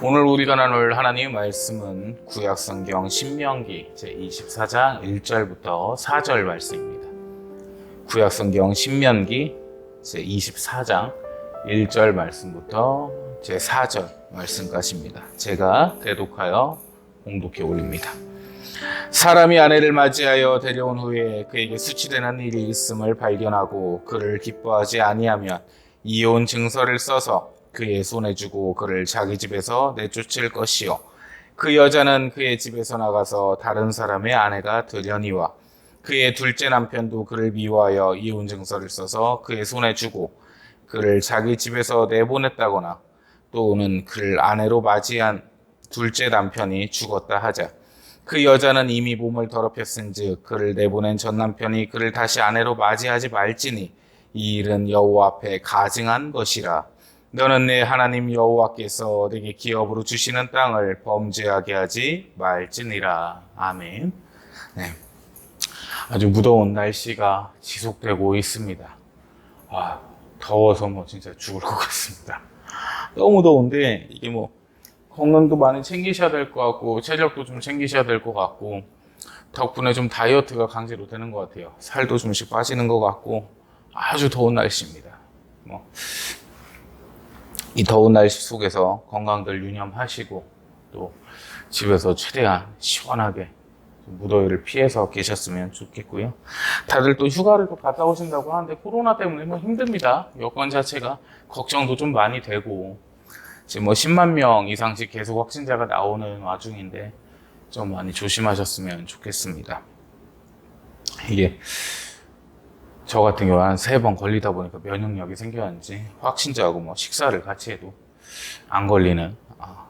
오늘 우리가 나눌 하나님의 말씀은 구약성경 신명기 제24장 1절부터 4절 말씀입니다. 구약성경 신명기 제24장 1절 말씀부터 제4절 말씀까지입니다. 제가 대독하여 봉독해 올립니다. 사람이 아내를 맞이하여 데려온 후에 그에게 수치되는 일이 있음을 발견하고 그를 기뻐하지 아니하면 이혼 증서를 써서 그의 손에 주고 그를 자기 집에서 내쫓을 것이요 그 여자는 그의 집에서 나가서 다른 사람의 아내가 되려니와 그의 둘째 남편도 그를 미워하여 이혼 증서를 써서 그의 손에 주고 그를 자기 집에서 내보냈다거나 또는 그를 아내로 맞이한 둘째 남편이 죽었다 하자 그 여자는 이미 몸을 더럽혔은즉 그를 내보낸 전 남편이 그를 다시 아내로 맞이하지 말지니 이 일은 여호와 앞에 가증한 것이라. 너는 내 하나님 여호와께서 내게 기업으로 주시는 땅을 범죄하게 하지 말지니라. 아멘. 네, 아주 무더운 날씨가 지속되고 있습니다. 더워서 진짜 죽을 것 같습니다. 너무 더운데 이게 건강도 많이 챙기셔야 될 것 같고 체력도 좀 챙기셔야 될 것 같고 덕분에 좀 다이어트가 강제로 되는 것 같아요. 살도 좀씩 빠지는 것 같고 아주 더운 날씨입니다. 이 더운 날씨 속에서 건강들 유념하시고 또 집에서 최대한 시원하게 무더위를 피해서 계셨으면 좋겠고요. 다들 또 휴가를 또 갔다 오신다고 하는데 코로나 때문에 힘듭니다. 여건 자체가 걱정도 좀 많이 되고 지금 10만 명 이상씩 계속 확진자가 나오는 와중인데 좀 많이 조심하셨으면 좋겠습니다. 이게 저 같은 경우 한 3번 걸리다 보니까 면역력이 생겼는지 확진자하고 식사를 같이 해도 안 걸리는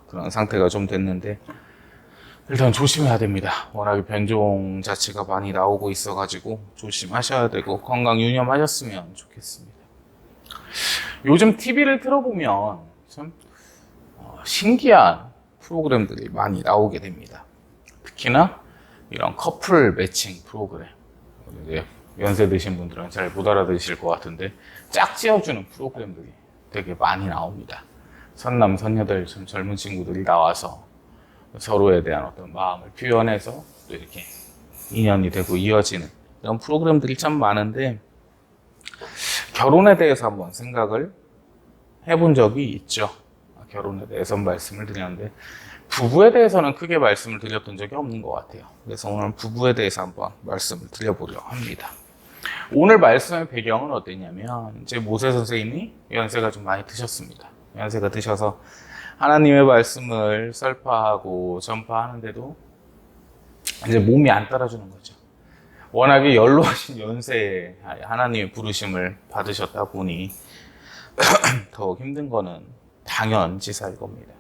그런 상태가 좀 됐는데 일단 조심해야 됩니다. 워낙에 변종 자체가 많이 나오고 있어가지고 조심하셔야 되고 건강 유념하셨으면 좋겠습니다. 요즘 TV를 틀어보면 참 신기한 프로그램들이 많이 나오게 됩니다. 특히나 이런 커플 매칭 프로그램. 연세 드신 분들은 잘 못 알아들으실 것 같은데 짝지어주는 프로그램들이 되게 많이 나옵니다. 선남 선녀들 좀 젊은 친구들이 나와서 서로에 대한 어떤 마음을 표현해서 또 이렇게 인연이 되고 이어지는 이런 프로그램들이 참 많은데 결혼에 대해서 한번 생각을 해본 적이 있죠. 결혼에 대해서 말씀을 드렸는데 부부에 대해서는 크게 말씀을 드렸던 적이 없는 것 같아요. 그래서 오늘 부부에 대해서 한번 말씀을 드려보려 합니다. 오늘 말씀의 배경은 어땠냐면 이제 모세 선생님이 연세가 좀 많이 드셨습니다. 연세가 드셔서 하나님의 말씀을 설파하고 전파하는데도 이제 몸이 안 따라주는 거죠. 워낙에 연로하신 연세에 하나님의 부르심을 받으셨다 보니 더욱 힘든 거는 당연지사일 겁니다.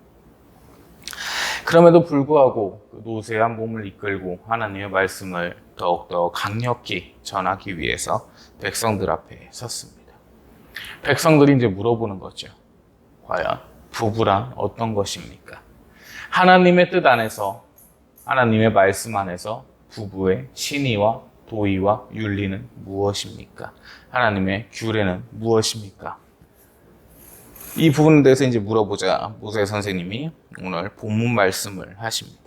그럼에도 불구하고 노쇠한 몸을 이끌고 하나님의 말씀을 더욱더 강력히 전하기 위해서 백성들 앞에 섰습니다. 백성들이 이제 물어보는 거죠. 과연 부부란 어떤 것입니까? 하나님의 뜻 안에서, 하나님의 말씀 안에서 부부의 신의와 도의와 윤리는 무엇입니까? 하나님의 규례는 무엇입니까? 이 부분에 대해서 이제 물어보자 모세 선생님이 오늘 본문 말씀을 하십니다.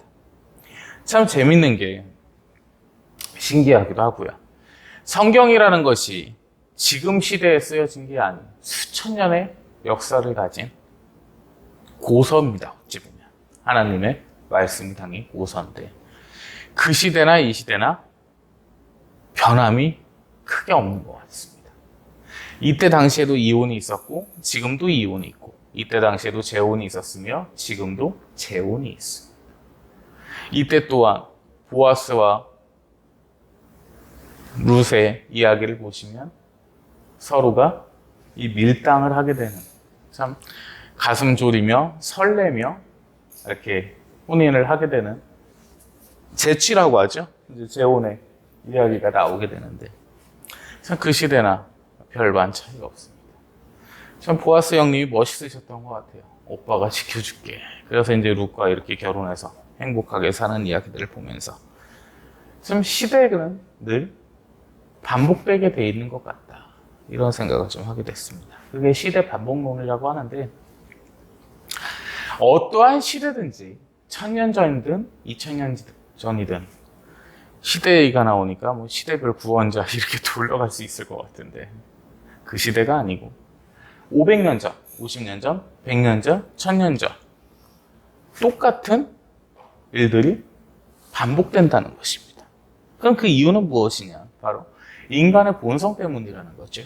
참 재밌는 게 신기하기도 하고요. 성경이라는 것이 지금 시대에 쓰여진 게 아닌 수천 년의 역사를 가진 고서입니다. 어찌 보면 하나님의 말씀이 담긴 고서인데 그 시대나 이 시대나 변함이 크게 없는 것 같습니다. 이때 당시에도 이혼이 있었고 지금도 이혼이 있고 이때 당시에도 재혼이 있었으며 지금도 재혼이 있습니다. 이때 또한 보아스와 룻의 이야기를 보시면 서로가 이 밀당을 하게 되는 참 가슴 졸이며 설레며 이렇게 혼인을 하게 되는 재취라고 하죠. 이제 재혼의 이야기가 나오게 되는데 참 그 시대나 별반 차이가 없습니다. 참 보아스 형님이 멋있으셨던 것 같아요. 오빠가 지켜줄게. 그래서 이제 룻과 이렇게 결혼해서 행복하게 사는 이야기들을 보면서 좀 시대는 늘 반복되게 돼 있는 것 같다. 이런 생각을 좀 하게 됐습니다. 그게 시대 반복론이라고 하는데 어떠한 시대든지 1000년 전이든 2000년 전이든 시대가 나오니까 뭐 시대별 구원자 이렇게 돌려갈 수 있을 것 같은데 그 시대가 아니고 500년 전, 50년 전, 100년 전, 1000년 전 똑같은 일들이 반복된다는 것입니다. 그럼 그 이유는 무엇이냐? 바로 인간의 본성 때문이라는 거죠.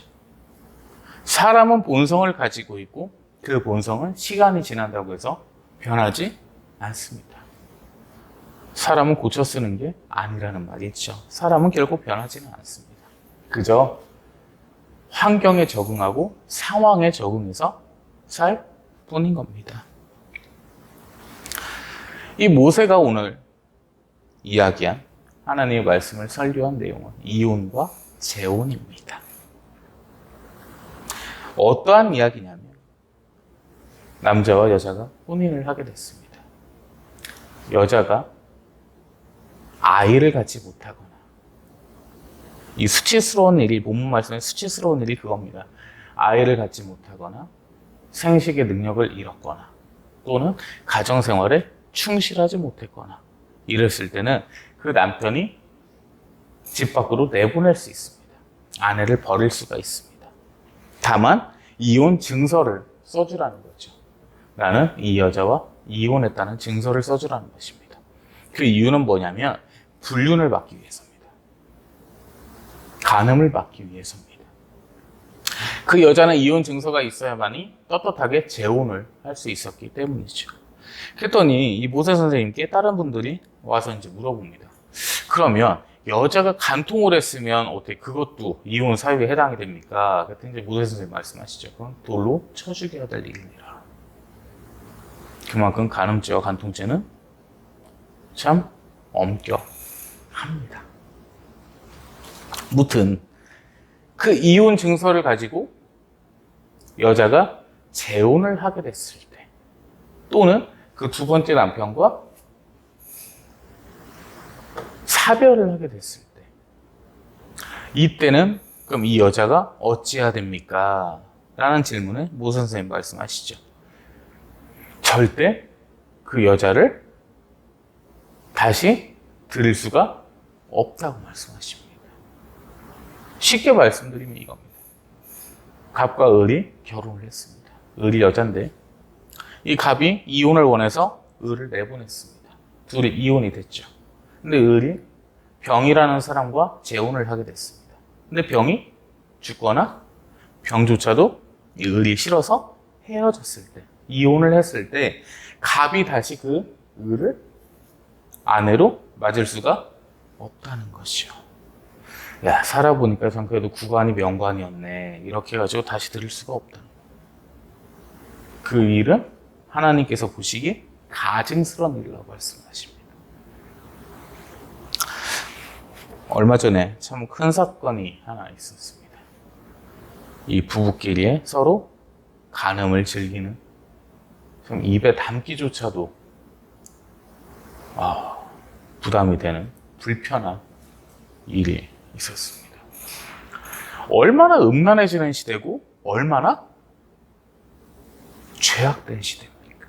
사람은 본성을 가지고 있고 그 본성은 시간이 지난다고 해서 변하지 않습니다. 사람은 고쳐 쓰는 게 아니라는 말이죠. 사람은 결국 변하지는 않습니다. 그저 환경에 적응하고 상황에 적응해서 살 뿐인 겁니다. 이 모세가 오늘 이야기한 하나님의 말씀을 설교한 내용은 이혼과 재혼입니다. 어떠한 이야기냐면 남자와 여자가 혼인을 하게 됐습니다. 여자가 아이를 갖지 못하거나 이 수치스러운 일이 본문 말씀에 수치스러운 일이 그겁니다. 아이를 갖지 못하거나 생식의 능력을 잃었거나 또는 가정생활에 충실하지 못했거나 이랬을 때는 그 남편이 집 밖으로 내보낼 수 있습니다. 아내를 버릴 수가 있습니다. 다만 이혼 증서를 써주라는 거죠. 나는 이 여자와 이혼했다는 증서를 써주라는 것입니다. 그 이유는 뭐냐면 불륜을 막기 위해서입니다. 간음을 막기 위해서입니다. 그 여자는 이혼 증서가 있어야만이 떳떳하게 재혼을 할 수 있었기 때문이죠. 그랬더니 이 모세 선생님께 다른 분들이 와서 이제 물어봅니다. 그러면 여자가 간통을 했으면 어떻게 그것도 이혼 사유에 해당이 됩니까? 그랬더니 이제 모세 선생님 말씀하시죠. 그건 돌로 쳐 죽여야 될 일이니라. 그만큼 간음죄와 간통죄는 참 엄격합니다. 무튼 그 이혼 증서를 가지고 여자가 재혼을 하게 됐을 때 또는 그 두 번째 남편과 사별을 하게 됐을 때 이때는 그럼 이 여자가 어찌해야 됩니까? 라는 질문에 모 선생님 말씀하시죠. 절대 그 여자를 다시 들일 수가 없다고 말씀하십니다. 쉽게 말씀드리면 이겁니다. 갑과 을이 결혼을 했습니다. 을이 여잔데 이 갑이 이혼을 원해서 을을 내보냈습니다. 둘이 이혼이 됐죠. 근데 을이 병이라는 사람과 재혼을 하게 됐습니다. 근데 병이 죽거나 병조차도 이 을이 싫어서 헤어졌을 때, 이혼을 했을 때 갑이 다시 그 을을 아내로 맞을 수가 없다는 것이요. 야, 살아보니까 전 그래도 구관이 명관이었네. 이렇게 해가지고 다시 들을 수가 없다는 거예요. 그 일은 하나님께서 보시기에 가증스러운 일이라고 말씀하십니다. 얼마 전에 참 큰 사건이 하나 있었습니다. 이 부부끼리 서로 간음을 즐기는 좀 입에 담기조차도 부담이 되는 불편한 일이 있었습니다. 얼마나 음란해지는 시대고 얼마나 죄악된 시대입니까?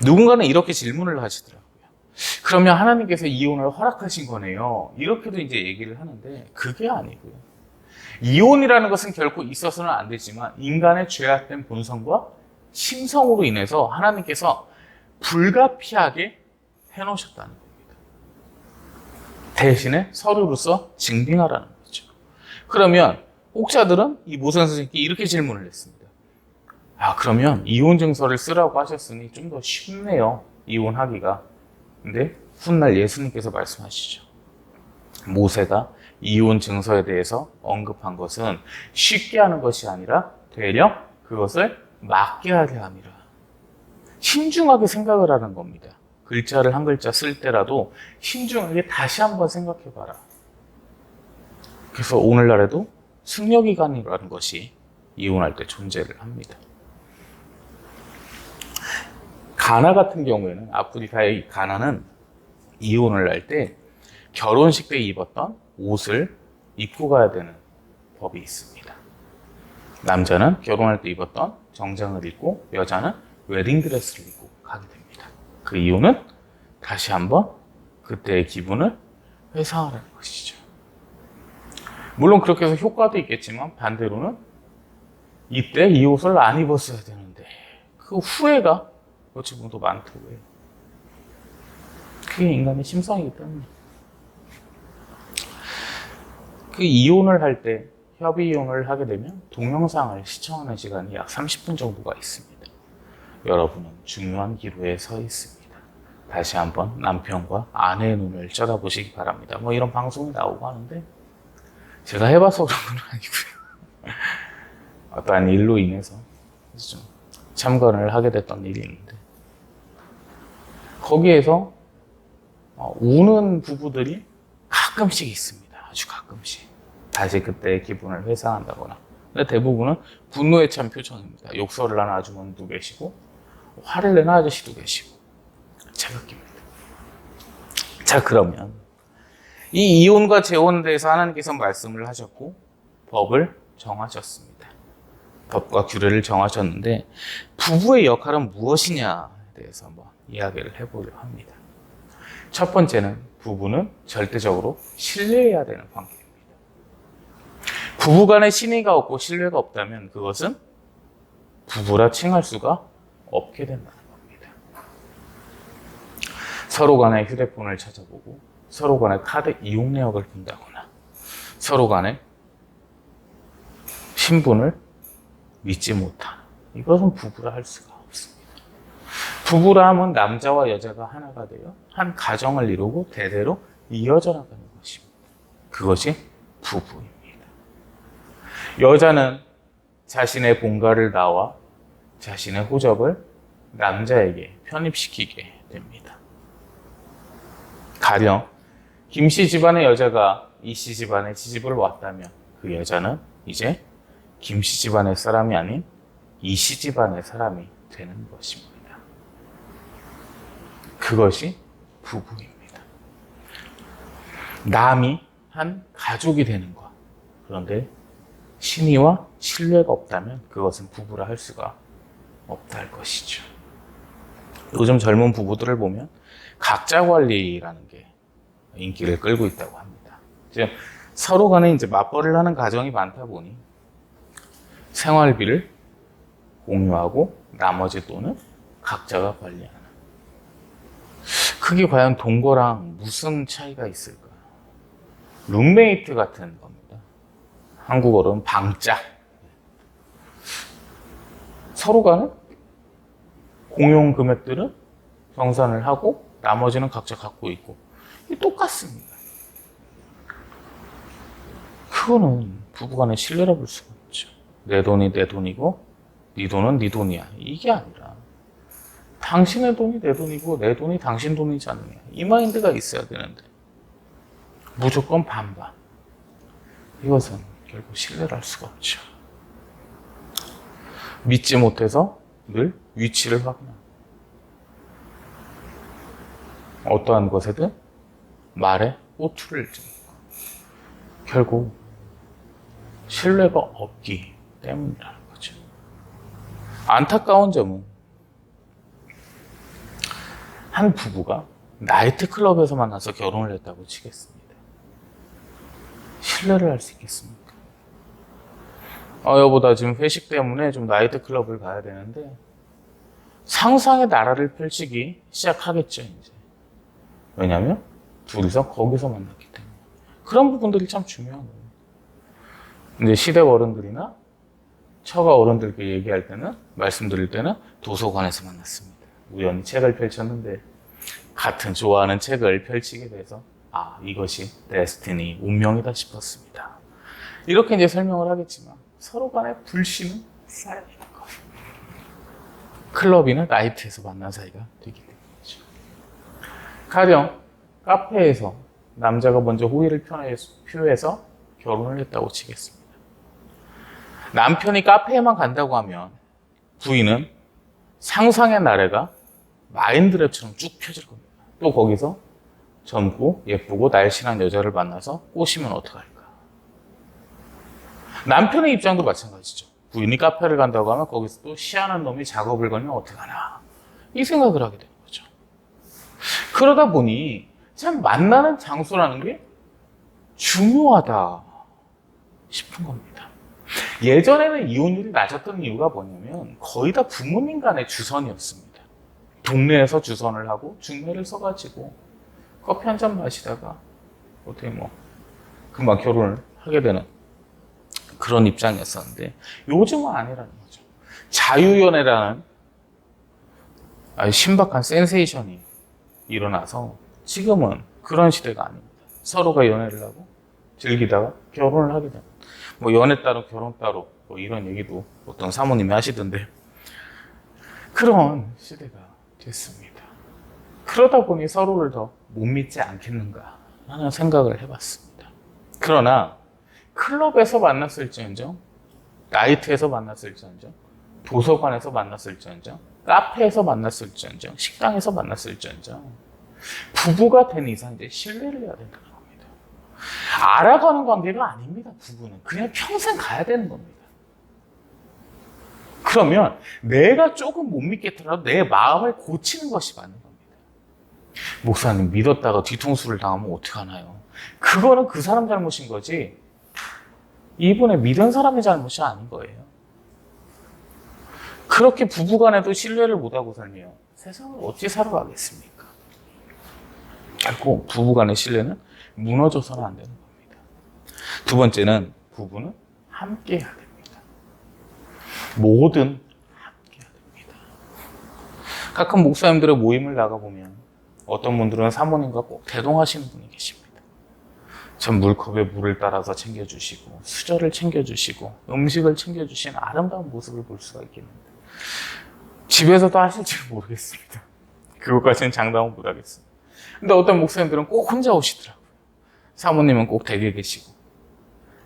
누군가는 이렇게 질문을 하시더라고요. 그러면 하나님께서 이혼을 허락하신 거네요. 이렇게도 이제 얘기를 하는데 그게 아니고요. 이혼이라는 것은 결코 있어서는 안 되지만 인간의 죄악된 본성과 심성으로 인해서 하나님께서 불가피하게 해놓으셨다는 겁니다. 대신에 서로로서 증빙하라는 거죠. 그러면 혹자들은 이 모세 선생님께 이렇게 질문을 했습니다. 그러면 이혼 증서를 쓰라고 하셨으니 좀 더 쉽네요. 이혼하기가. 근데 훗날 예수님께서 말씀하시죠. 모세가 이혼 증서에 대해서 언급한 것은 쉽게 하는 것이 아니라 되려 그것을 막게 하려 함이라. 신중하게 생각을 하는 겁니다. 글자를 한 글자 쓸 때라도 신중하게 다시 한번 생각해봐라. 그래서 오늘날에도 승려기간이라는 것이 이혼할 때 존재를 합니다. 가나 같은 경우에는 아프리카의 가나는 이혼을 할 때 결혼식 때 입었던 옷을 입고 가야 되는 법이 있습니다. 남자는 결혼할 때 입었던 정장을 입고 여자는 웨딩드레스를 입고 가게 됩니다. 그 이유는 다시 한번 그때의 기분을 회상하라는 것이죠. 물론 그렇게 해서 효과도 있겠지만 반대로는 이때 이 옷을 안 입었어야 되는데 그 후회가 어찌 보면 더 많다고 해요. 그게 인간의 심성이기 때문에. 그 이혼을 할 때, 협의 이혼을 하게 되면 동영상을 시청하는 시간이 약 30분 정도가 있습니다. 여러분은 중요한 기로에 서 있습니다. 다시 한번 남편과 아내의 눈을 쳐다보시기 바랍니다. 뭐 이런 방송이 나오고 하는데 제가 해봐서 그런 건 아니고요. 어떠한 일로 인해서 좀 참관을 하게 됐던 일이 있는데 거기에서 우는 부부들이 가끔씩 있습니다. 아주 가끔씩. 다시 그때의 기분을 회상한다거나. 근데 대부분은 분노에 찬 표정입니다. 욕설을 하는 아주머니도 계시고 화를 내는 아저씨도 계시고 제각기입니다. 자, 그러면 이 이혼과 재혼에 대해서 하나님께서 말씀을 하셨고 법을 정하셨습니다. 법과 규례를 정하셨는데 부부의 역할은 무엇이냐에 대해서 한번 이야기를 해보려 합니다. 첫 번째는 부부는 절대적으로 신뢰해야 되는 관계입니다. 부부간에 신의가 없고 신뢰가 없다면 그것은 부부라 칭할 수가 없게 된다는 겁니다. 서로 간에 휴대폰을 찾아보고 서로 간에 카드 이용 내역을 본다거나 서로 간에 신분을 믿지 못하는 이것은 부부라 할 수가 없습니다. 부부라 하면 남자와 여자가 하나가 되어 한 가정을 이루고 대대로 이어져 나가는 것입니다. 그것이 부부입니다. 여자는 자신의 본가를 나와 자신의 호적을 남자에게 편입시키게 됩니다. 가령 김씨 집안의 여자가 이씨 집안에 시집을 왔다면 그 여자는 이제 김씨 집안의 사람이 아닌 이씨 집안의 사람이 되는 것입니다. 그것이 부부입니다. 남이 한 가족이 되는 것. 그런데 신의와 신뢰가 없다면 그것은 부부라 할 수가 없다 할 것이죠. 요즘 젊은 부부들을 보면 각자 관리라는 게 인기를 끌고 있다고 합니다. 지금 서로 간에 이제 맞벌이를 하는 가정이 많다 보니 생활비를 공유하고 나머지 돈은 각자가 관리하는. 그게 과연 동거랑 무슨 차이가 있을까? 룸메이트 같은 겁니다. 한국어로는 방짝. 서로 간에 공용 금액들은 정산을 하고 나머지는 각자 갖고 있고 똑같습니다. 그거는 부부간의 신뢰라 볼 수가 없죠. 내 돈이 내 돈이고 네 돈은 네 돈이야. 이게 아니라 당신의 돈이 내 돈이고 내 돈이 당신 돈이지 않느냐. 이 마인드가 있어야 되는데 무조건 반반. 이것은 결국 신뢰를 할 수가 없죠. 믿지 못해서 늘 위치를 확인합니다. 어떠한 것에든 말에 꼬투리를 줍니다. 결국 신뢰가 없기 때문이라는 거죠. 안타까운 점은 한 부부가 나이트클럽에서 만나서 결혼을 했다고 치겠습니다. 신뢰를 할 수 있겠습니까? 여보, 나 지금 회식 때문에 좀 나이트클럽을 가야 되는데 상상의 나라를 펼치기 시작하겠죠, 이제. 왜냐하면 둘이서 거기서 만났기 때문에. 그런 부분들이 참 중요한 거예요. 근데 시댁 어른들이나 처가 어른들께 얘기할 때는, 말씀드릴 때는 도서관에서 만났습니다. 우연히 책을 펼쳤는데 같은 좋아하는 책을 펼치게 돼서 이것이 데스티니, 운명이다 싶었습니다. 이렇게 이제 설명을 하겠지만 서로 간의 불신은 쌓여있는 거예요. 클럽이나 나이트에서 만난 사이가 되기 때문이죠. 가령 카페에서 남자가 먼저 호의를 표해서 결혼을 했다고 치겠습니다. 남편이 카페에만 간다고 하면 부인은 상상의 나래가 마인드랩처럼 쭉 펴질 겁니다. 또 거기서 젊고 예쁘고 날씬한 여자를 만나서 꼬시면 어떡할까? 남편의 입장도 마찬가지죠. 부인이 카페를 간다고 하면 거기서 또 시하는 놈이 작업을 걸면 어떡하나. 이 생각을 하게 되는 거죠. 그러다 보니 참 만나는 장소라는 게 중요하다 싶은 겁니다. 예전에는 이혼율이 낮았던 이유가 뭐냐면 거의 다 부모님 간의 주선이었습니다. 동네에서 주선을 하고 중매를 써가지고 커피 한 잔 마시다가 어떻게 뭐 금방 결혼을 하게 되는 그런 입장이었었는데 요즘은 아니라는 거죠. 자유연애라는 아주 신박한 센세이션이 일어나서 지금은 그런 시대가 아닙니다. 서로가 연애를 하고 즐기다가 결혼을 하게 되는 뭐 연애 따로 결혼 따로 뭐 이런 얘기도 어떤 사모님이 하시던데 그런 시대가 됐습니다. 그러다 보니 서로를 더 못 믿지 않겠는가 하는 생각을 해봤습니다. 그러나 클럽에서 만났을지언정, 나이트에서 만났을지언정, 도서관에서 만났을지언정, 카페에서 만났을지언정, 식당에서 만났을지언정 부부가 된 이상 이제 신뢰를 해야 된다는 겁니다. 알아가는 관계가 아닙니다. 부부는 그냥 평생 가야 되는 겁니다. 그러면 내가 조금 못 믿겠더라도 내 마음을 고치는 것이 맞는 겁니다. 목사님 믿었다가 뒤통수를 당하면 어떡하나요? 그거는 그 사람 잘못인 거지 이분의 믿은 사람의 잘못이 아닌 거예요. 그렇게 부부간에도 신뢰를 못하고 살면 세상을 어찌 살아가겠습니까? 결국 부부간의 신뢰는 무너져서는 안 되는 겁니다. 두 번째는 부부는 함께 해야 됩니다. 뭐든 함께 해야 됩니다. 가끔 목사님들의 모임을 나가보면 어떤 분들은 사모님과 꼭 대동하시는 분이 계십니다. 전 물컵에 물을 따라서 챙겨주시고 수저를 챙겨주시고 음식을 챙겨주시는 아름다운 모습을 볼 수가 있겠는데 집에서도 하실지 모르겠습니다. 그것까지는 장담은 못하겠습니다. 근데 어떤 목사님들은 꼭 혼자 오시더라고요. 사모님은 꼭 댁에 계시고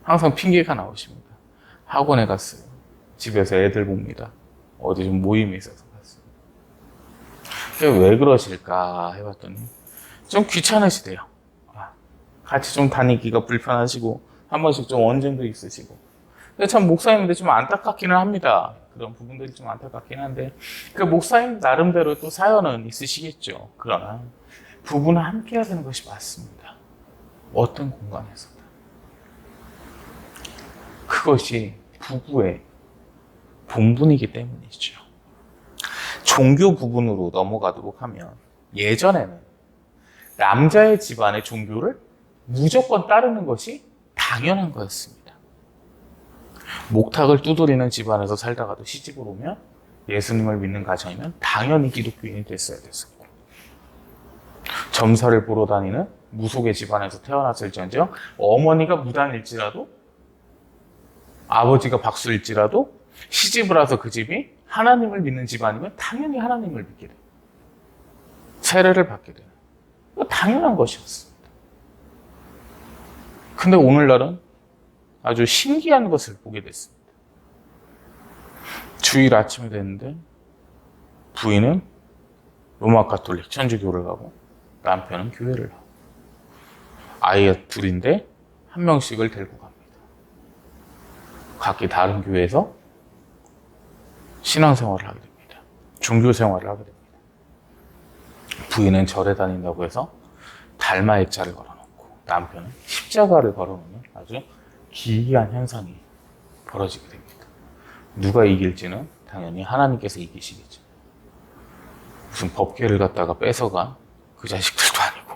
항상 핑계가 나오십니다. 학원에 갔어요. 집에서 애들 봅니다. 어디 좀 모임이 있어서 갔어요. 왜 그러실까 해봤더니 좀 귀찮으시대요. 같이 좀 다니기가 불편하시고 한 번씩 좀 언쟁도 있으시고 참 목사님인데 좀 안타깝기는 합니다. 그런 부분들이 좀 안타깝긴 한데 그 목사님 나름대로 또 사연은 있으시겠죠. 그러나 부부는 함께 해야 되는 것이 맞습니다. 어떤 공간에서든. 그것이 부부의 본분이기 때문이죠. 종교 부분으로 넘어가도록 하면 예전에는 남자의 집안의 종교를 무조건 따르는 것이 당연한 거였습니다. 목탁을 두드리는 집안에서 살다가도 시집을 오면 예수님을 믿는 가정이면 당연히 기독교인이 됐어야 됐었고 점사를 보러 다니는 무속의 집안에서 태어났을지언정 어머니가 무당일지라도 아버지가 박수일지라도 시집을 와서 그 집이 하나님을 믿는 집안이면 당연히 하나님을 믿게 돼요. 세례를 받게 돼요. 당연한 것이었습니다. 근데 오늘날은 아주 신기한 것을 보게 됐습니다. 주일 아침이 됐는데 부인은 로마 가톨릭 천주교를 가고 남편은 교회를 가고 아이 둘인데 한 명씩을 데리고 갑니다. 각기 다른 교회에서 신앙생활을 하게 됩니다. 종교생활을 하게 됩니다. 부인은 절에 다닌다고 해서 달마 액자를 걸어놓고 남편은 십자가를 걸어놓는 아주 기이한 현상이 벌어지게 됩니다. 누가 이길지는 당연히 하나님께서 이기시겠죠. 무슨 법궤를 갖다가 뺏어가 그 자식들도 아니고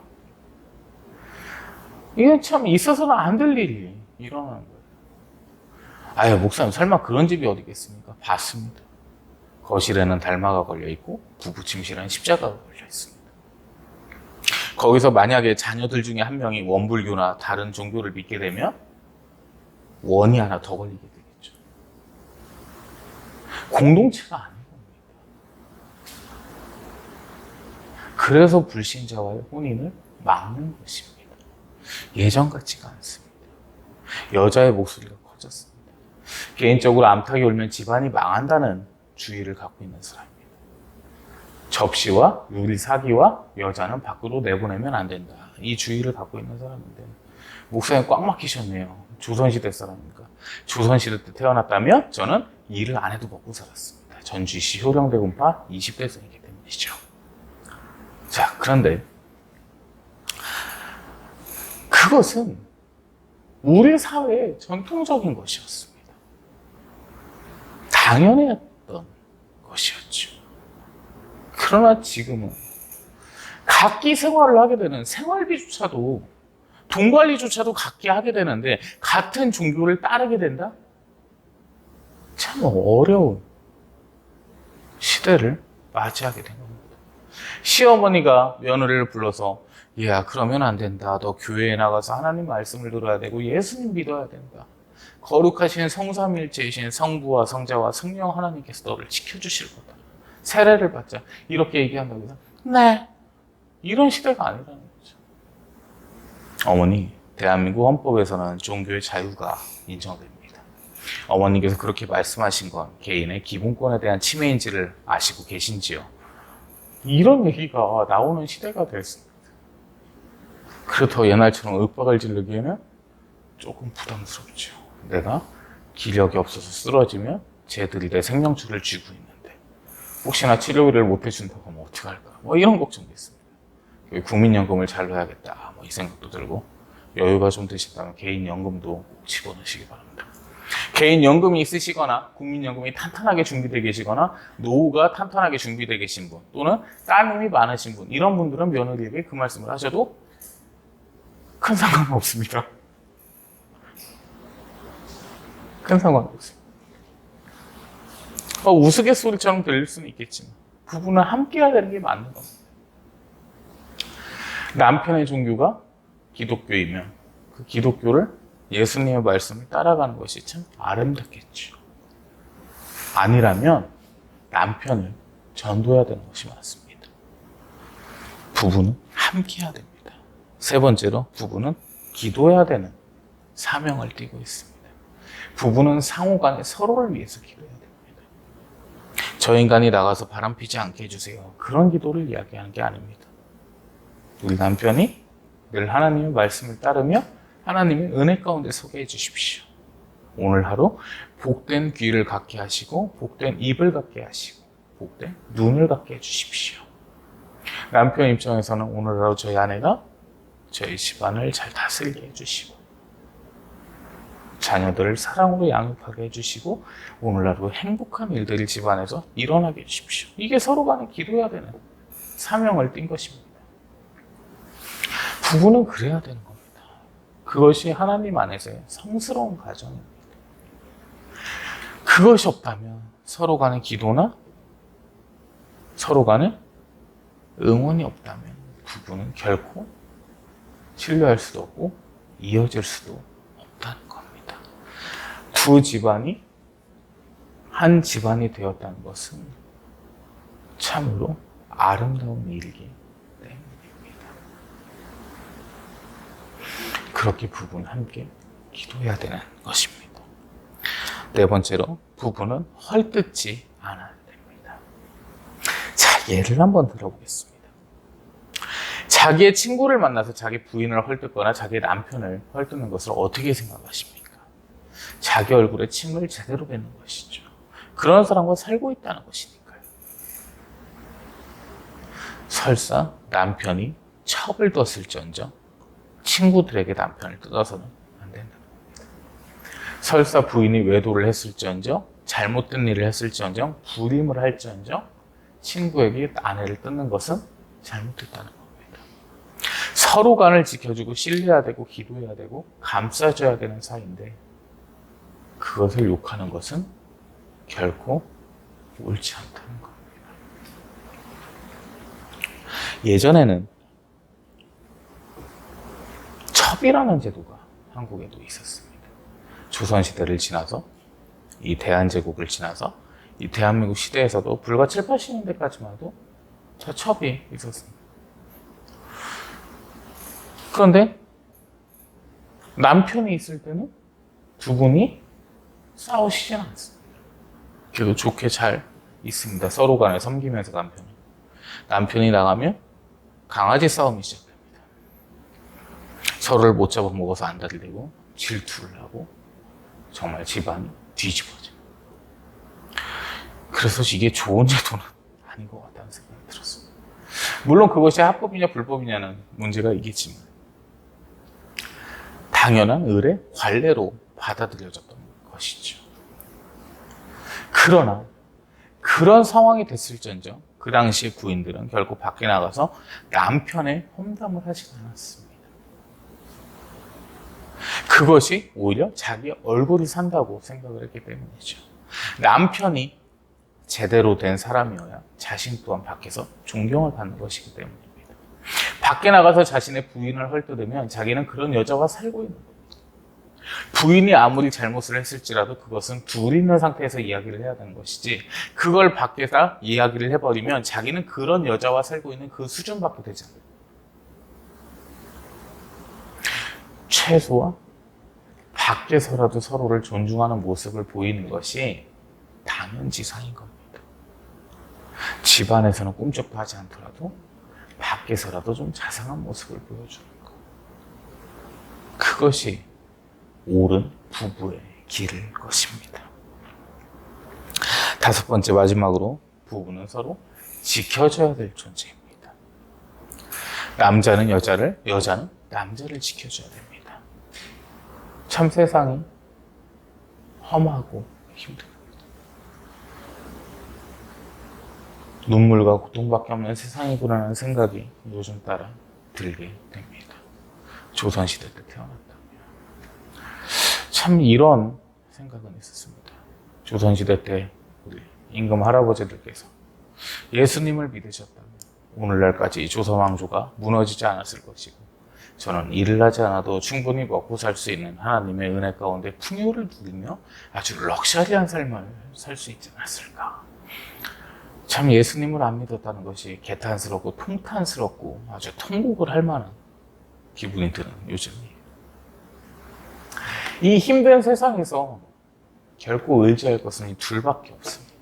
이건 참 있어서는 안 될 일이 일어나는 거예요. 아유 목사님 설마 그런 집이 어디 있겠습니까? 봤습니다. 거실에는 달마가 걸려있고 부부 침실에는 십자가가 걸려있습니다. 거기서 만약에 자녀들 중에 한 명이 원불교나 다른 종교를 믿게 되면 원이 하나 더 걸리게 되겠죠. 공동체가 아닌 겁니다. 그래서 불신자와의 혼인을 막는 것입니다. 예전 같지가 않습니다. 여자의 목소리가 커졌습니다. 개인적으로 암탉이 울면 집안이 망한다는 주의를 갖고 있는 사람입니다. 접시와 유리 사기와 여자는 밖으로 내보내면 안 된다. 이 주의를 갖고 있는 사람인데 목사님 꽉 막히셨네요. 조선시대 사람이니까. 조선시대 때 태어났다면 저는 일을 안 해도 먹고 살았습니다. 전주시 효령대군파 20대생이기 때문이죠. 자, 그런데 그것은 우리 사회의 전통적인 것이었습니다. 당연했던 것이었죠. 그러나 지금은 각기 생활을 하게 되는 생활비조차도 돈 관리조차도 각기 하게 되는데 같은 종교를 따르게 된다? 참 어려운 시대를 맞이하게 된 겁니다. 시어머니가 며느리를 불러서 야, 그러면 안 된다. 너 교회에 나가서 하나님 말씀을 들어야 되고 예수님 믿어야 된다. 거룩하신 성삼일체이신 성부와 성자와 성령 하나님께서 너를 지켜주실 거다. 세례를 받자. 이렇게 얘기한다고 해서 네. 이런 시대가 아니라는 거죠. 어머니, 대한민국 헌법에서는 종교의 자유가 인정됩니다. 어머니께서 그렇게 말씀하신 건 개인의 기본권에 대한 침해인지를 아시고 계신지요? 이런 얘기가 나오는 시대가 됐습니다. 그렇다고 옛날처럼 윽박을 지르기에는 조금 부담스럽죠. 내가 기력이 없어서 쓰러지면 쟤들이 내 생명줄을 쥐고 있는데 혹시나 치료를 못 해준다고 하면 어떡할까? 뭐 이런 걱정도 있습니다. 국민연금을 잘 넣어야겠다. 뭐 이 생각도 들고 여유가 좀 되신다면 개인연금도 꼭 집어넣으시기 바랍니다. 개인연금이 있으시거나 국민연금이 탄탄하게 준비되어 계시거나 노후가 탄탄하게 준비되어 계신 분 또는 따님이 많으신 분 이런 분들은 며느리에게 그 말씀을 하셔도 큰 상관은 없습니다. 큰 상관은 없습니다. 우스갯소리처럼 들릴 수는 있겠지만 부부는 함께 해야 되는 게 맞는 겁니다. 남편의 종교가 기독교이면 그 기독교를 예수님의 말씀을 따라가는 것이 참 아름답겠죠. 아니라면 남편을 전도해야 되는 것이 맞습니다. 부부는 함께 해야 됩니다. 세 번째로 부부는 기도해야 되는 사명을 띠고 있습니다. 부부는 상호간에 서로를 위해서 기도해야 됩니다. 저 인간이 나가서 바람피지 않게 해주세요. 그런 기도를 이야기하는 게 아닙니다. 우리 남편이 늘 하나님의 말씀을 따르며 하나님의 은혜 가운데 서게 해주십시오. 오늘 하루 복된 귀를 갖게 하시고 복된 입을 갖게 하시고 복된 눈을 갖게 해주십시오. 남편 입장에서는 오늘 하루 저희 아내가 저희 집안을 잘 다스리게 해주시고 자녀들을 사랑으로 양육하게 해주시고 오늘 하루 행복한 일들이 집안에서 일어나게 해주십시오. 이게 서로 간에 기도해야 되는 사명을 띈 것입니다. 부부는 그래야 되는 겁니다. 그것이 하나님 안에서의 성스러운 가정입니다. 그것이 없다면 서로 간의 기도나 서로 간의 응원이 없다면 부부는 결코 신뢰할 수도 없고 이어질 수도 없다는 겁니다. 두 집안이 한 집안이 되었다는 것은 참으로 아름다운 일이기 때문입니다. 그렇게 부부는 함께 기도해야 되는 것입니다. 네 번째로 부부는 헐뜯지 않아야 됩니다. 자, 예를 한번 들어보겠습니다. 자기의 친구를 만나서 자기 부인을 헐뜯거나 자기 남편을 헐뜯는 것을 어떻게 생각하십니까? 자기 얼굴에 침을 제대로 뱉는 것이죠. 그런 사람과 살고 있다는 것이니까요. 설사 남편이 첩을 떴을지언정 친구들에게 남편을 뜯어서는 안 된다는 겁니다. 설사 부인이 외도를 했을지언정 잘못된 일을 했을지언정 불임을 할지언정 친구에게 아내를 뜯는 것은 잘못됐다는 겁니다. 서로 간을 지켜주고 신뢰해야 되고 기도해야 되고 감싸줘야 되는 사이인데 그것을 욕하는 것은 결코 옳지 않다는 겁니다. 예전에는 첩이라는 제도가 한국에도 있었습니다. 조선시대를 지나서 이 대한제국을 지나서 이 대한민국 시대에서도 불과 7, 80년대까지만 해도 다 첩이 있었습니다. 그런데 남편이 있을 때는 두 분이 싸우시진 않습니다. 그래도 좋게 잘 있습니다. 서로 간에 섬기면서 남편이 나가면 강아지 싸움이 시작됩니다. 서로를 못 잡아먹어서 안달이 되고 질투를 하고 정말 집안이 뒤집어져. 그래서 이게 좋은 제도는 아닌 것 같다는 생각이 들었어요. 물론 그것이 합법이냐 불법이냐는 문제가 있겠지만 당연한 을의 관례로 받아들여졌던 것이죠. 그러나 그런 상황이 됐을지언정 그 당시의 부인들은 결국 밖에 나가서 남편의 험담을 하지 않았습니다. 그것이 오히려 자기 얼굴이 산다고 생각을 했기 때문이죠. 남편이 제대로 된 사람이어야 자신 또한 밖에서 존경을 받는 것이기 때문입니다. 밖에 나가서 자신의 부인을 헐뜯으면 자기는 그런 여자와 살고 있는 겁니다. 부인이 아무리 잘못을 했을지라도 그것은 둘이 있는 상태에서 이야기를 해야 되는 것이지, 그걸 밖에서 이야기를 해버리면 자기는 그런 여자와 살고 있는 그 수준밖에 되지 않아요. 최소한 밖에서라도 서로를 존중하는 모습을 보이는 것이 당연지상인 겁니다. 집안에서는 꿈쩍도 하지 않더라도 밖에서라도 좀 자상한 모습을 보여주는 것. 그것이 옳은 부부의 길일 것입니다. 다섯 번째, 마지막으로 부부는 서로 지켜줘야 될 존재입니다. 남자는 여자를, 여자는 남자를 지켜줘야 됩니다. 참 세상이 험하고 힘듭니다. 눈물과 고통밖에 없는 세상이구나라는 생각이 요즘 따라 들게 됩니다. 조선시대 때 태어났다면. 참 이런 생각은 있었습니다. 조선시대 때 우리 임금 할아버지들께서 예수님을 믿으셨다면 오늘날까지 조선왕조가 무너지지 않았을 것이고, 저는 일을 하지 않아도 충분히 먹고 살 수 있는 하나님의 은혜 가운데 풍요를 누리며 아주 럭셔리한 삶을 살 수 있지 않았을까. 참 예수님을 안 믿었다는 것이 개탄스럽고 통탄스럽고 아주 통곡을 할 만한 기분이 드는 요즘이에요. 이 힘든 세상에서 결코 의지할 것은 이 둘밖에 없습니다.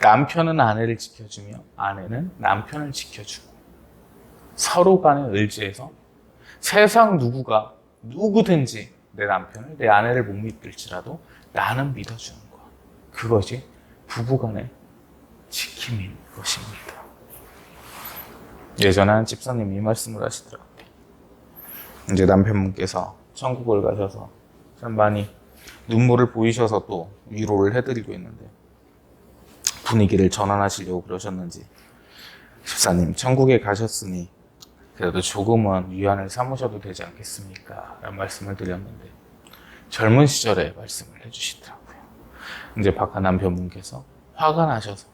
남편은 아내를 지켜주며 아내는 남편을 지켜주고, 서로 간에 의지해서 세상 누구든지 내 남편을, 내 아내를 못 믿을지라도 나는 믿어주는 것. 그것이 부부간의 지킴인 것입니다. 예전에 한 집사님이 이 말씀을 하시더라고요. 이제 남편분께서 천국을 가셔서 참 많이 눈물을 보이셔서 또 위로를 해드리고 있는데, 분위기를 전환하시려고 그러셨는지, 집사님 천국에 가셨으니 그래도 조금은 위안을 삼으셔도 되지 않겠습니까? 라는 말씀을 드렸는데, 젊은 시절에 말씀을 해주시더라고요. 이제 바깥 남편분께서 화가 나셔서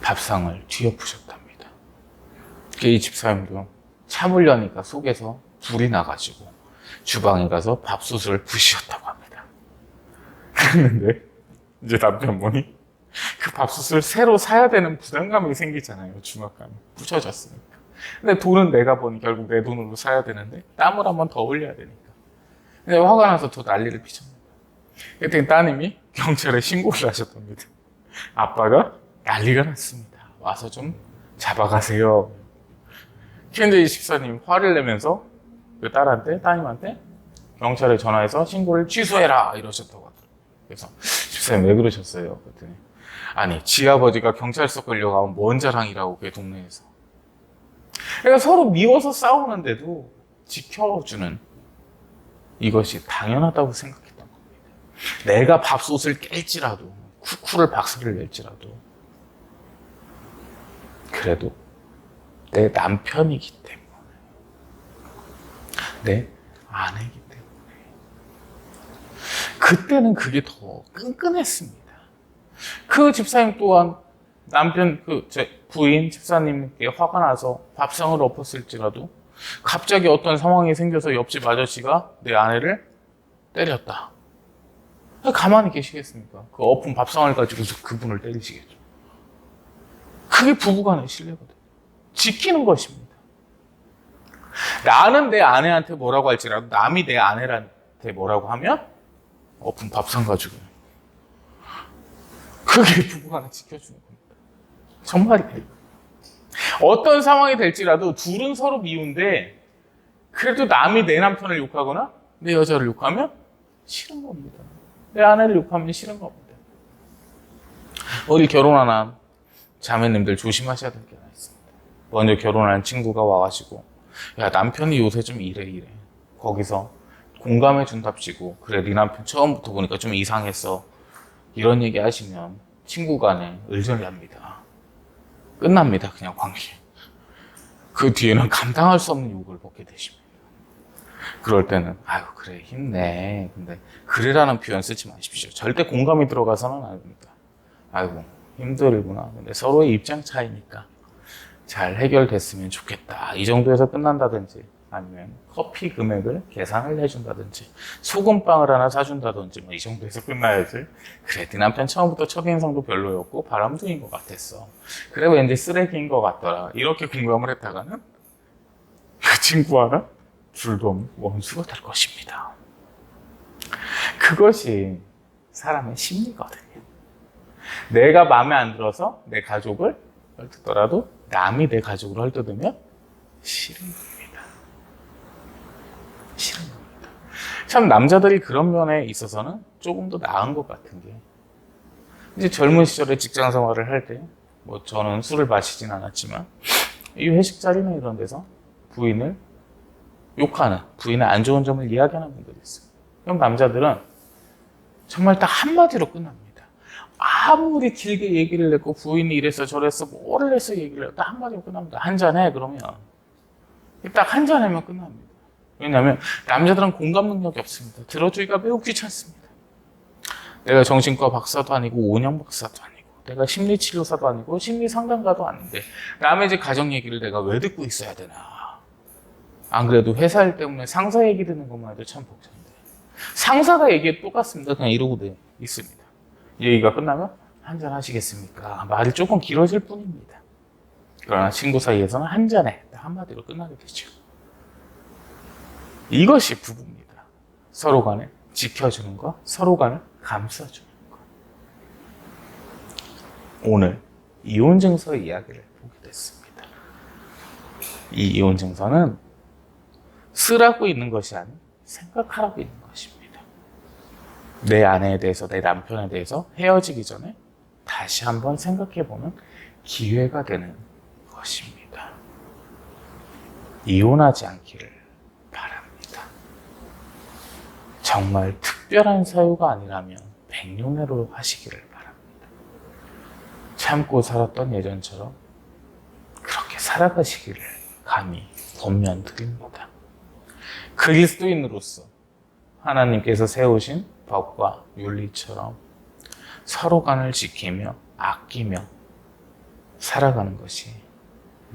밥상을 뒤엎으셨답니다. 이 집사님도 참으려니까 속에서 불이 나가지고 주방에 가서 밥솥을 부시었다고 합니다. 그랬는데 이제 남편분이 그 밥솥을 새로 사야 되는 부담감이 생기잖아요. 중압감이 부셔졌으니까. 근데 돈은 내가 버니 결국 내 돈으로 사야 되는데 땀을 한번 더 흘려야 되니까. 근데 화가 나서 더 난리를 피쳤습니다. 그랬더니 따님이 경찰에 신고를 하셨답니다. 아빠가 난리가 났습니다. 와서 좀 잡아가세요. 근데 이 집사님 화를 내면서 그 따님한테 경찰에 전화해서 신고를 취소해라 이러셨다고 하더라고요. 그래서 집사님 왜 그러셨어요? 그랬더니 아니 지아버지가 경찰서 끌려가면 뭔 자랑이라고 그게 동네에서. 그러니까 서로 미워서 싸우는데도 지켜주는 이것이 당연하다고 생각했던 겁니다. 내가 밥솥을 깰지라도 쿠쿠를 박살을 낼지라도 그래도 내 남편이기 때문에, 내 아내이기 때문에 그때는 그게 더 끈끈했습니다. 그 집사님 또한 남편 제 부인 집사님께 화가 나서 밥상을 엎었을지라도 갑자기 어떤 상황이 생겨서 옆집 아저씨가 내 아내를 때렸다. 가만히 계시겠습니까? 그 엎은 밥상을 가지고서 그분을 때리시겠죠. 그게 부부간의 신뢰거든요. 지키는 것입니다. 나는 내 아내한테 뭐라고 할지라도 남이 내 아내한테 뭐라고 하면 엎은 밥상 가지고 그게 부부간에 지켜주는 겁니다. 정말이에요. 어떤 상황이 될지라도 둘은 서로 미운데 그래도 남이 내 남편을 욕하거나 내 여자를 욕하면 싫은 겁니다. 내 아내를 욕하면 싫은 겁니다. 어디 결혼하나 자매님들 조심하셔야 될 게 하나 있습니다. 먼저 결혼한 친구가 와가지고 야 남편이 요새 좀 이래 거기서 공감해 준답시고 그래 네 남편 처음부터 보니까 좀 이상했어 이런 얘기 하시면 친구 간에 을전이 납니다. 끝납니다. 그냥 관계. 그 뒤에는 감당할 수 없는 욕을 먹게 되십니다. 그럴 때는 아유 그래 힘내. 근데 그래라는 표현 쓰지 마십시오. 절대 공감이 들어가서는 안 됩니다. 아이고 힘들구나. 근데 서로의 입장 차이니까 잘 해결됐으면 좋겠다. 이 정도에서 끝난다든지 아니면 커피 금액을 계산을 해준다든지 소금빵을 하나 사준다든지 뭐 이 정도에서 끝나야지. 그래 네 남편 처음부터 첫인상도 별로였고 바람둥이인 것 같았어. 그래 왠지 쓰레기인 것 같더라. 이렇게 공감을 했다가는 그 친구와는 둘도 없는 원수가 될 것입니다. 그것이 사람의 심리거든요. 내가 마음에 안 들어서 내 가족을 헐뜯더라도 남이 내 가족을 헐뜯으면 싫은 겁니다. 싫은 겁니다. 참 남자들이 그런 면에 있어서는 조금 더 나은 것 같은 게 이제 젊은 시절에 직장 생활을 할 때 뭐 저는 술을 마시진 않았지만 이 회식 자리나 이런 데서 부인을 욕하는 부인의 안 좋은 점을 이야기하는 분들이 있어요. 그럼 남자들은 정말 딱 한마디로 끝납니다. 아무리 길게 얘기를 했고 부인이 이랬어 저랬어 뭐를 해서 얘기를 해도 딱 한마디로 끝납니다. 한잔해 그러면 딱 한잔하면 끝납니다. 왜냐하면 남자들은 공감 능력이 없습니다. 들어주기가 매우 귀찮습니다. 내가 정신과 박사도 아니고 온영 박사도 아니고 내가 심리치료사도 아니고 심리상담가도 아닌데 남의 집 가정 얘기를 내가 왜 듣고 있어야 되나. 안 그래도 회사 일 때문에 상사 얘기 듣는 것만 해도 참 복잡한데 상사가 얘기해도 똑같습니다. 그냥 이러고 있습니다. 얘기가 끝나면 한잔 하시겠습니까? 말이 조금 길어질 뿐입니다. 그러나 친구 사이에서는 한잔해 한마디로 끝나게 되죠. 이것이 부부입니다. 서로 간에 지켜주는 것, 서로 간을 감싸주는 것. 오늘 이혼 증서 이야기를 보게 됐습니다. 이 이혼 증서는 쓰라고 있는 것이 아닌 생각하라고 있는 것입니다. 내 아내에 대해서, 내 남편에 대해서 헤어지기 전에 다시 한번 생각해보는 기회가 되는 것입니다. 이혼하지 않기를 바랍니다. 정말 특별한 사유가 아니라면 백년해로 하시기를 바랍니다. 참고 살았던 예전처럼 그렇게 살아가시기를 감히 권면드립니다. 그리스도인으로서 하나님께서 세우신 법과 윤리처럼 서로 간을 지키며 아끼며 살아가는 것이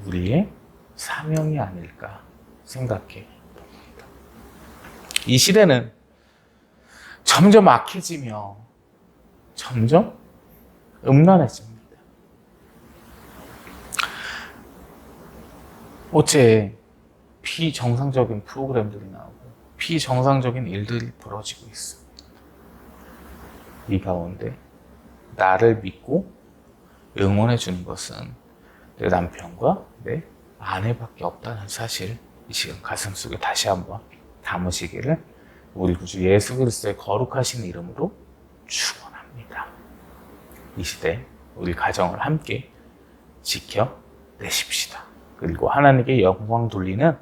우리의 사명이 아닐까 생각해 봅니다. 이 시대는 점점 악해지며 점점 음란해집니다. 어째 비정상적인 프로그램들이 나오고 비정상적인 일들이 벌어지고 있습니다. 이 가운데 나를 믿고 응원해 주는 것은 내 남편과 내 아내밖에 없다는 사실 이 시간 가슴속에 다시 한번 담으시기를 우리 구주 예수 그리스도의 거룩하신 이름으로 축원합니다. 이 시대 우리 가정을 함께 지켜내십시다. 그리고 하나님께 영광 돌리는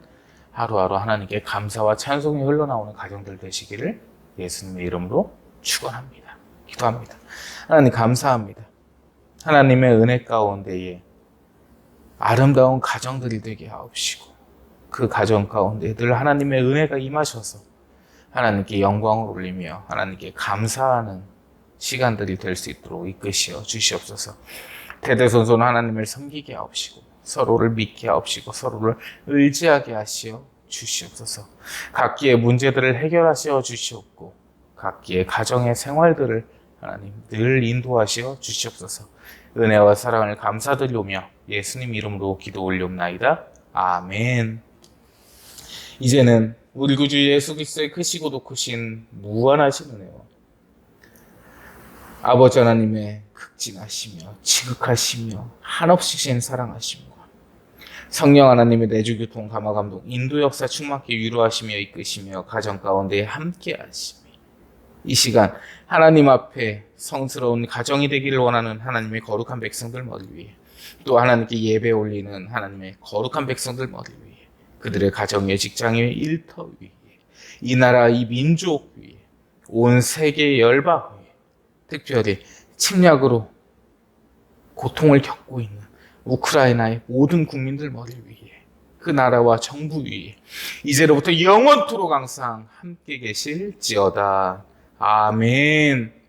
하루하루 하나님께 감사와 찬송이 흘러나오는 가정들 되시기를 예수님의 이름으로 축원합니다. 기도합니다. 하나님 감사합니다. 하나님의 은혜 가운데에 아름다운 가정들이 되게 하옵시고 그 가정 가운데 늘 하나님의 은혜가 임하셔서 하나님께 영광을 올리며 하나님께 감사하는 시간들이 될 수 있도록 이끄시어 주시옵소서. 대대손손 하나님을 섬기게 하옵시고 서로를 믿게 하옵시고 서로를 의지하게 하시어 주시옵소서. 각기의 문제들을 해결하시어 주시옵고 각기의 가정의 생활들을 하나님 늘 인도하시어 주시옵소서. 은혜와 사랑을 감사드리오며 예수님 이름으로 기도 올리옵나이다. 아멘. 이제는 우리 구주 예수 그리스도의 크시고 높으신 무한하신 은혜와 아버지 하나님의 극진하시며 지극하시며 한없이신 사랑하심과 성령 하나님의 내주교통, 감화감동, 인도 역사 충만케 위로하시며 이끄시며 가정 가운데 함께 하시며 이 시간 하나님 앞에 성스러운 가정이 되기를 원하는 하나님의 거룩한 백성들 머리 위에, 또 하나님께 예배 올리는 하나님의 거룩한 백성들 머리 위에, 그들의 가정 위에, 직장 위에, 일터 위에, 이 나라 이 민족 위에, 온 세계의 열방 위에, 특별히 침략으로 고통을 겪고 있는 우크라이나의 모든 국민들 머리 위에, 그 나라와 정부 위에 이제로부터 영원토록 항상 함께 계실지어다. 아멘.